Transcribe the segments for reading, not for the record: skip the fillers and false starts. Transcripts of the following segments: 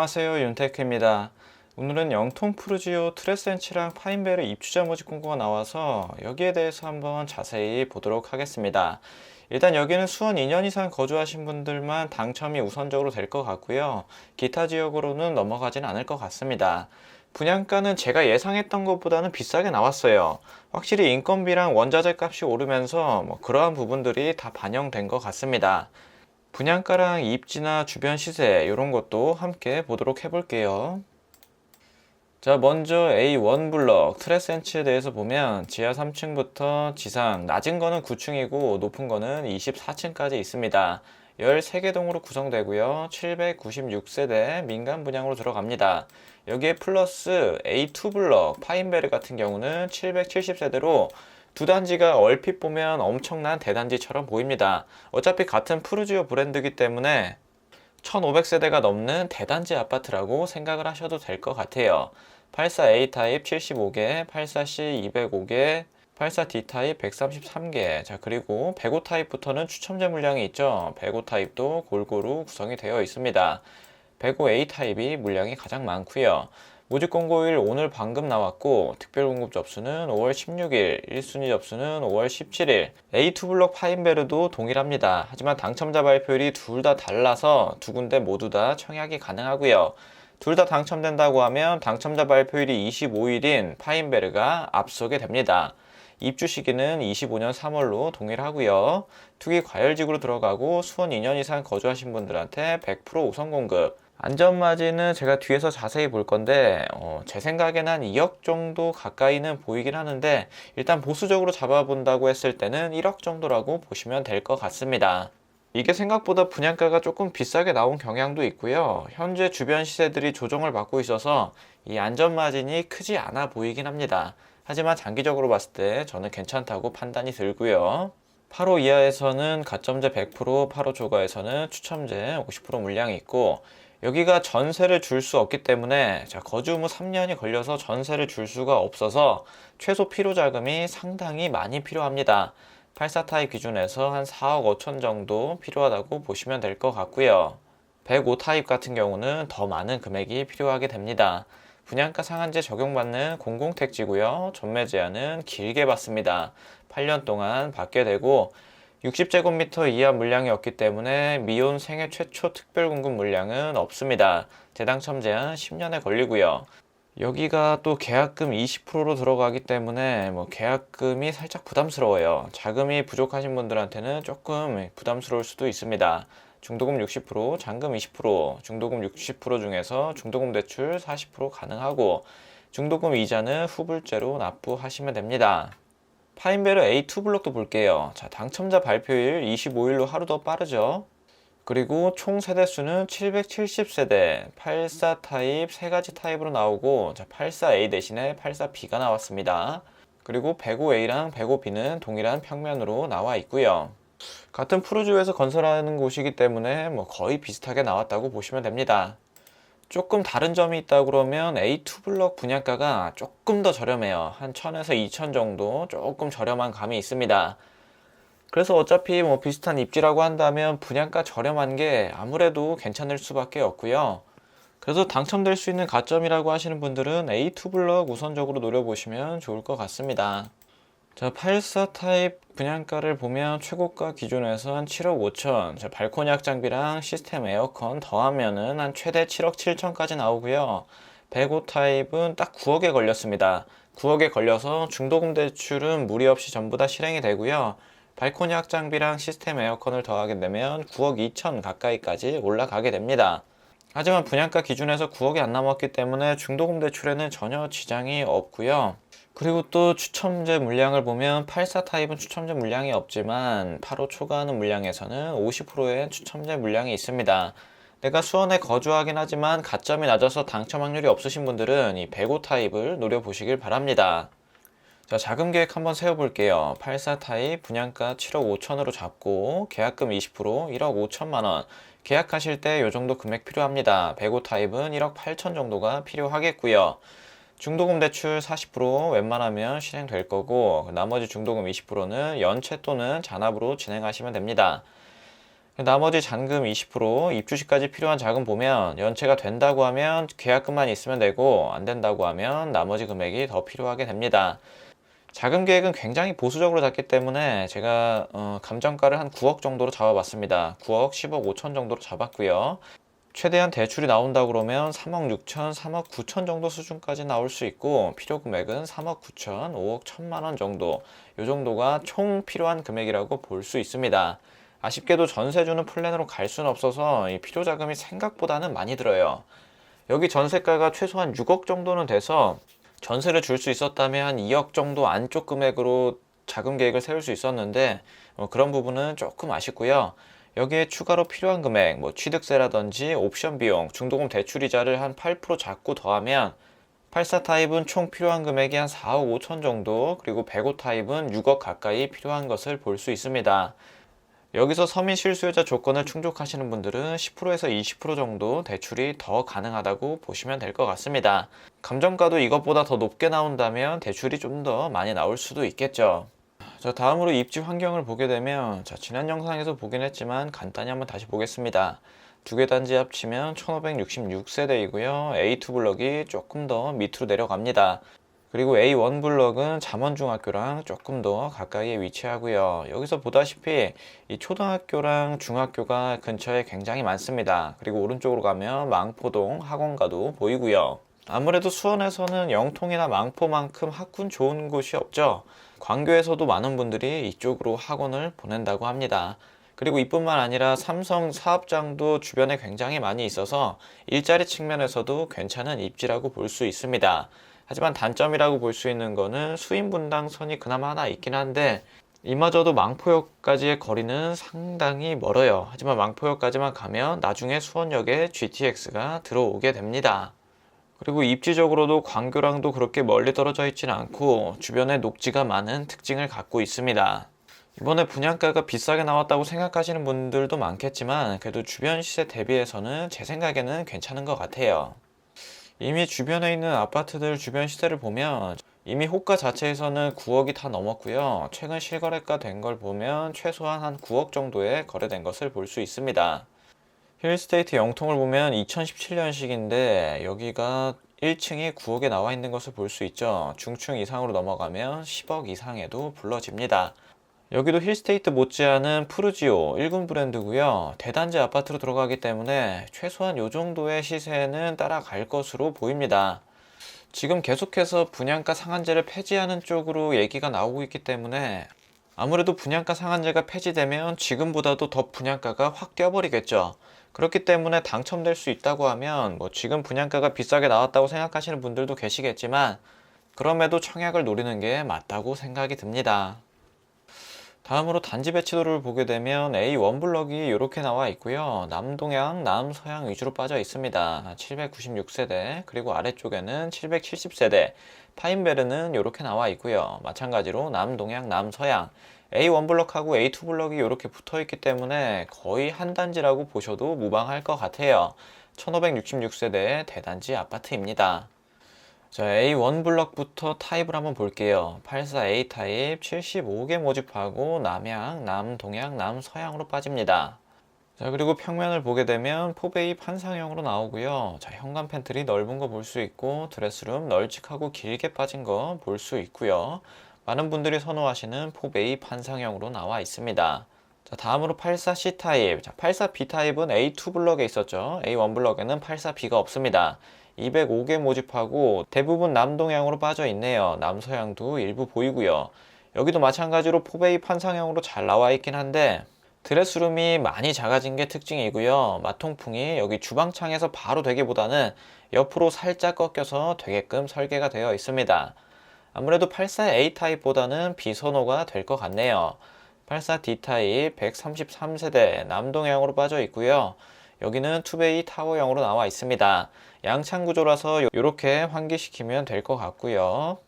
안녕하세요, 윤테크입니다. 오늘은 영통 푸르지오 트레센치랑 파인베르 입주자 모집 공고가 나와서 여기에 대해서 한번 자세히 보도록 하겠습니다. 일단 여기는 수원 2년 이상 거주하신 분들만 당첨이 우선적으로 될 것 같고요. 기타 지역으로는 넘어가진 않을 것 같습니다. 분양가는 제가 예상했던 것보다는 비싸게 나왔어요. 확실히 인건비랑 원자재 값이 오르면서 그러한 부분들이 다 반영된 것 같습니다. 분양가랑 입지나 주변 시세 이런 것도 함께 보도록 해볼게요. 자, 먼저 A1 블럭 트레센치에 대해서 보면 지하 3층부터 지상 낮은 거는 9층이고 높은 거는 24층까지 있습니다. 13개 동으로 구성되고요. 796세대 민간 분양으로 들어갑니다. 여기에 플러스 A2 블럭 파인베르 같은 경우는 770세대로 두 단지가 얼핏 보면 엄청난 대단지처럼 보입니다. 어차피 같은 푸르지오 브랜드이기 때문에 1500세대가 넘는 대단지 아파트라고 생각을 하셔도 될 것 같아요. 84A 타입 75개, 84C 205개, 84D 타입 133개. 자, 그리고 105 타입부터는 추첨제 물량이 있죠. 105 타입도 골고루 구성이 되어 있습니다. 105A 타입이 물량이 가장 많고요. 모집 공고일 오늘 방금 나왔고 특별 공급 접수는 5월 16일, 1순위 접수는 5월 17일. A2 블록 파인베르도 동일합니다. 하지만 당첨자 발표일이 둘 다 달라서 두 군데 모두 다 청약이 가능하고요. 둘 다 당첨된다고 하면 당첨자 발표일이 25일인 파인베르가 앞서게 됩니다. 입주 시기는 25년 3월로 동일하고요. 투기 과열지구로 들어가고 수원 2년 이상 거주하신 분들한테 100% 우선 공급. 안전마진은 제가 뒤에서 자세히 볼 건데 제 생각에는 한 2억 정도 가까이는 보이긴 하는데 일단 보수적으로 잡아본다고 했을 때는 1억 정도라고 보시면 될 것 같습니다. 이게 생각보다 분양가가 조금 비싸게 나온 경향도 있고요. 현재 주변 시세들이 조정을 받고 있어서 이 안전마진이 크지 않아 보이긴 합니다. 하지만 장기적으로 봤을 때 저는 괜찮다고 판단이 들고요. 8호 이하에서는 가점제 100%, 8호 초과에서는 추첨제 50% 물량이 있고 여기가 전세를 줄 수 없기 때문에 거주 후 3년이 걸려서 전세를 줄 수가 없어서 최소 필요 자금이 상당히 많이 필요합니다. 84 타입 기준에서 한 4억 5천 정도 필요하다고 보시면 될 것 같고요. 105 타입 같은 경우는 더 많은 금액이 필요하게 됩니다. 분양가 상한제 적용받는 공공택지고요. 전매 제한은 길게 받습니다. 8년 동안 받게 되고 60제곱미터 이하 물량이 없기 때문에 미혼 생애 최초 특별공급 물량은 없습니다. 재당첨 제한 10년에 걸리고요. 여기가 또 계약금 20%로 들어가기 때문에 계약금이 살짝 부담스러워요. 자금이 부족하신 분들한테는 조금 부담스러울 수도 있습니다. 중도금 60%, 잔금 20%, 중도금 60% 중에서 중도금 대출 40% 가능하고 중도금 이자는 후불제로 납부하시면 됩니다. 파인베르 A2 블록도 볼게요. 자, 당첨자 발표일 25일로 하루 더 빠르죠. 그리고 총 세대수는 770세대, 84 타입 세 가지 타입으로 나오고 84A 대신에 84B가 나왔습니다. 그리고 105A랑 105B는 동일한 평면으로 나와 있고요. 같은 푸르지오에서 건설하는 곳이기 때문에 거의 비슷하게 나왔다고 보시면 됩니다. 조금 다른 점이 있다 그러면 A2 블럭 분양가가 조금 더 저렴해요. 한 1000에서 2000 정도 조금 저렴한 감이 있습니다. 그래서 어차피 비슷한 입지라고 한다면 분양가 저렴한 게 아무래도 괜찮을 수밖에 없고요. 그래서 당첨될 수 있는 가점이라고 하시는 분들은 A2 블럭 우선적으로 노려보시면 좋을 것 같습니다. 자, 84 타입 분양가를 보면 최고가 기준에서 한 7억 5천, 자, 발코니 확장비랑 시스템 에어컨 더하면은 한 최대 7억 7천까지 나오고요. 105 타입은 딱 9억에 걸렸습니다. 9억에 걸려서 중도금 대출은 무리 없이 전부 다 실행이 되고요. 발코니 확장비랑 시스템 에어컨을 더하게 되면 9억 2천 가까이까지 올라가게 됩니다. 하지만 분양가 기준에서 9억이 안 남았기 때문에 중도금 대출에는 전혀 지장이 없고요. 그리고 또 추첨제 물량을 보면 84 타입은 추첨제 물량이 없지만 85 초과하는 물량에서는 50%의 추첨제 물량이 있습니다. 내가 수원에 거주하긴 하지만 가점이 낮아서 당첨 확률이 없으신 분들은 이 105 타입을 노려보시길 바랍니다. 자, 자금 계획 한번 세워볼게요. 84 타입 분양가 7억 5천으로 잡고 계약금 20% 1억 5천만 원. 계약하실 때 이 정도 금액 필요합니다. 105 타입은 1억 8천 정도가 필요하겠고요. 중도금 대출 40% 웬만하면 실행될 거고 나머지 중도금 20%는 연체 또는 잔압으로 진행하시면 됩니다. 나머지 잔금 20%, 입주 시까지 필요한 자금 보면 연체가 된다고 하면 계약금만 있으면 되고 안 된다고 하면 나머지 금액이 더 필요하게 됩니다. 자금 계획은 굉장히 보수적으로 잡기 때문에 제가 감정가를 한 9억 정도로 잡아봤습니다. 9억, 10억 5천 정도로 잡았고요. 최대한 대출이 나온다 그러면 3억 6천, 3억 9천 정도 수준까지 나올 수 있고 필요 금액은 3억 9천, 5억 1천만 원 정도 이 정도가 총 필요한 금액이라고 볼 수 있습니다. 아쉽게도 전세 주는 플랜으로 갈 수는 없어서 이 필요 자금이 생각보다는 많이 들어요. 여기 전세가가 최소한 6억 정도는 돼서 전세를 줄 수 있었다면 한 2억 정도 안쪽 금액으로 자금 계획을 세울 수 있었는데 그런 부분은 조금 아쉽고요. 여기에 추가로 필요한 금액, 취득세라든지 옵션 비용, 중도금 대출이자를 한 8% 잡고 더하면 84 타입은 총 필요한 금액이 한 4억 5천 정도, 그리고 105 타입은 6억 가까이 필요한 것을 볼 수 있습니다. 여기서 서민 실수요자 조건을 충족하시는 분들은 10%에서 20% 정도 대출이 더 가능하다고 보시면 될 것 같습니다. 감정가도 이것보다 더 높게 나온다면 대출이 좀 더 많이 나올 수도 있겠죠. 자, 다음으로 입지 환경을 보게 되면 지난 영상에서 보긴 했지만 간단히 한번 다시 보겠습니다. 두 개 단지 합치면 1566세대이고요. A2 블럭이 조금 더 밑으로 내려갑니다. 그리고 A1 블럭은 잠원중학교랑 조금 더 가까이에 위치하고요. 여기서 보다시피 이 초등학교랑 중학교가 근처에 굉장히 많습니다. 그리고 오른쪽으로 가면 망포동 학원가도 보이고요. 아무래도 수원에서는 영통이나 망포만큼 학군 좋은 곳이 없죠. 광교에서도 많은 분들이 이쪽으로 학원을 보낸다고 합니다. 그리고 이뿐만 아니라 삼성 사업장도 주변에 굉장히 많이 있어서 일자리 측면에서도 괜찮은 입지라고 볼 수 있습니다. 하지만 단점이라고 볼 수 있는 거는 수인분당선이 그나마 하나 있긴 한데 이마저도 망포역까지의 거리는 상당히 멀어요. 하지만 망포역까지만 가면 나중에 수원역에 GTX가 들어오게 됩니다. 그리고 입지적으로도 광교랑도 그렇게 멀리 떨어져 있지는 않고 주변에 녹지가 많은 특징을 갖고 있습니다. 이번에 분양가가 비싸게 나왔다고 생각하시는 분들도 많겠지만 그래도 주변 시세 대비해서는 제 생각에는 괜찮은 것 같아요. 이미 주변에 있는 아파트들 주변 시세를 보면 이미 호가 자체에서는 9억이 다 넘었고요. 최근 실거래가 된 걸 보면 최소한 한 9억 정도에 거래된 것을 볼 수 있습니다. 힐스테이트 영통을 보면 2017년식인데 여기가 1층이 9억에 나와 있는 것을 볼 수 있죠. 중층 이상으로 넘어가면 10억 이상에도 불러집니다. 여기도 힐스테이트 못지않은 푸르지오 1군 브랜드고요. 대단지 아파트로 들어가기 때문에 최소한 이 정도의 시세는 따라갈 것으로 보입니다. 지금 계속해서 분양가 상한제를 폐지하는 쪽으로 얘기가 나오고 있기 때문에 아무래도 분양가 상한제가 폐지되면 지금보다도 더 분양가가 확 뛰어버리겠죠. 그렇기 때문에 당첨될 수 있다고 하면 지금 분양가가 비싸게 나왔다고 생각하시는 분들도 계시겠지만 그럼에도 청약을 노리는 게 맞다고 생각이 듭니다. 다음으로 단지 배치도를 보게 되면 A1 블럭이 이렇게 나와 있고요. 남동향, 남서향 위주로 빠져 있습니다. 796세대, 그리고 아래쪽에는 770세대, 파인베르는 이렇게 나와 있고요. 마찬가지로 남동향, 남서향, A1 블럭하고 A2 블럭이 이렇게 붙어 있기 때문에 거의 한 단지라고 보셔도 무방할 것 같아요. 1566세대 대단지 아파트입니다. 자, A1 블럭부터 타입을 한번 볼게요. 84A 타입 75개 모집하고 남향, 남동향, 남서향으로 빠집니다. 자, 그리고 평면을 보게 되면 포베이 판상형으로 나오고요. 자, 현관 팬트리 넓은 거 볼 수 있고 드레스룸 널찍하고 길게 빠진 거 볼 수 있고요. 많은 분들이 선호하시는 포베이 판상형으로 나와 있습니다. 자, 다음으로 84C 타입. 자, 84B 타입은 A2 블럭에 있었죠. A1 블럭에는 84B가 없습니다. 205개 모집하고 대부분 남동향으로 빠져 있네요. 남서향도 일부 보이고요. 여기도 마찬가지로 포베이 판상형으로 잘 나와 있긴 한데 드레스룸이 많이 작아진 게 특징이고요. 마통풍이 여기 주방창에서 바로 되기보다는 옆으로 살짝 꺾여서 되게끔 설계가 되어 있습니다. 아무래도 84A 타입보다는 비선호가 될 것 같네요. 84D 타입 133세대 남동향으로 빠져 있고요. 여기는 투베이 타워형으로 나와 있습니다. 양창 구조라서 이렇게 환기시키면 될 것 같고요.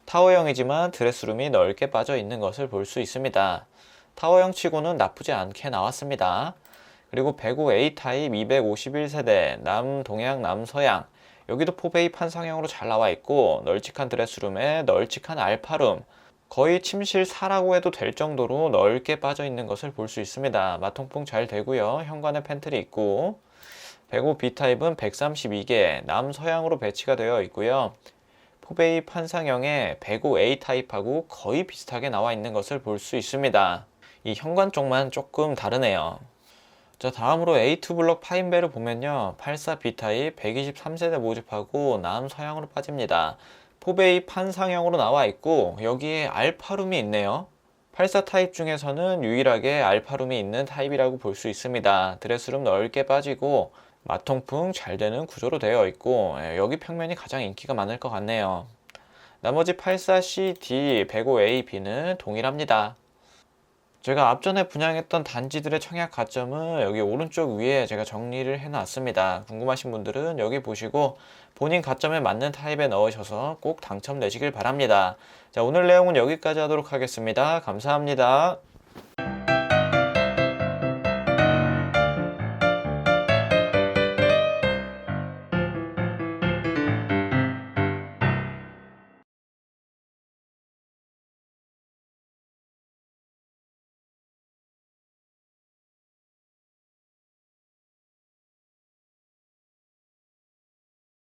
타워형이지만 드레스룸이 넓게 빠져 있는 것을 볼 수 있습니다. 타워형 치고는 나쁘지 않게 나왔습니다. 그리고 105A 타입 251세대 남동향 남서향, 여기도 포베이 판상형으로 잘 나와 있고 널찍한 드레스룸에 널찍한 알파룸, 거의 침실 4라고 해도 될 정도로 넓게 빠져 있는 것을 볼 수 있습니다. 마통풍 잘 되고요. 현관에 팬트리 있고, 105 B타입은 132개 남서향으로 배치가 되어 있고요. 포베이 판상형의 105 A타입하고 거의 비슷하게 나와 있는 것을 볼 수 있습니다. 이 현관 쪽만 조금 다르네요. 자, 다음으로 A2 블럭 파인벨을 보면요. 84 B타입 123세대 모집하고 남서향으로 빠집니다. 포베이 판상형으로 나와 있고 여기에 알파룸이 있네요. 84 타입 중에서는 유일하게 알파룸이 있는 타입이라고 볼 수 있습니다. 드레스룸 넓게 빠지고 마통풍 잘 되는 구조로 되어 있고 여기 평면이 가장 인기가 많을 것 같네요. 나머지 84C, D, 105A, B는 동일합니다. 제가 앞전에 분양했던 단지들의 청약 가점은 여기 오른쪽 위에 제가 정리를 해놨습니다. 궁금하신 분들은 여기 보시고 본인 가점에 맞는 타입에 넣으셔서 꼭 당첨되시길 바랍니다. 자, 오늘 내용은 여기까지 하도록 하겠습니다. 감사합니다.